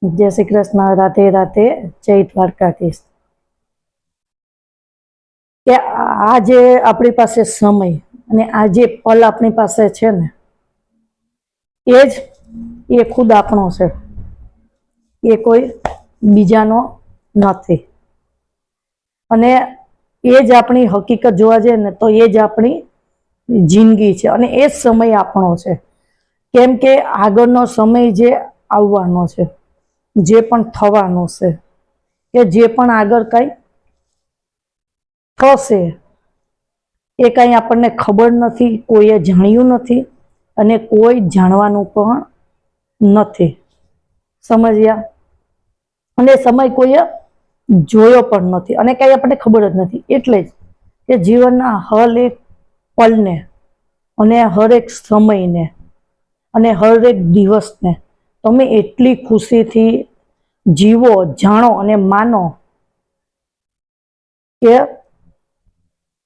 જય શ્રી કૃષ્ણ, રાધે રાધે, જય દ્વારકાધીશ। કે આ જે આપણી પાસે સમય અને આ જે પલ આપણી પાસે છે ને એ ખુદ આપણો છે, એ કોઈ બીજાનો નથી। અને એ જ આપણી હકીકત જોવા જઈએ ને તો એ જ આપણી જિંદગી છે અને એ જ સમય આપણો છે। કેમ કે આગળનો સમય જે આવવાનો છે, જે પણ થવાનું છે, કે જે પણ આગળ કંઈ થશે એ કંઈ આપણને ખબર નથી, કોઈએ જાણ્યું નથી અને કોઈ જાણવાનું પણ નથી, સમજ્યા? અને સમય કોઈએ જોયો પણ નથી અને કંઈ આપણને ખબર જ નથી। એટલે જ કે જીવનના હર એક પલને અને હરેક સમયને અને હરેક દિવસને તમે એટલી ખુશીથી જીવો, જાણો અને માનો કે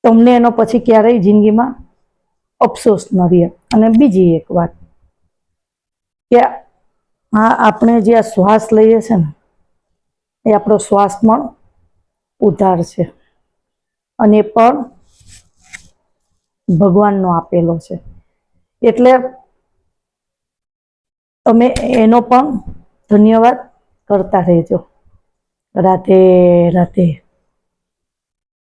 તમને એનો પછી ક્યારેય જિંદગીમાં અફસોસ ન રહે। અને બીજી એક વાત કે આપણે જે આ શ્વાસ લઈએ છે ને એ આપણો શ્વાસ પણ ઉધાર છે અને એ પણ ભગવાનનો આપેલો છે। એટલે તમે એનો પણ ધન્યવાદ કરતા રહેજો। રાધે રાધે।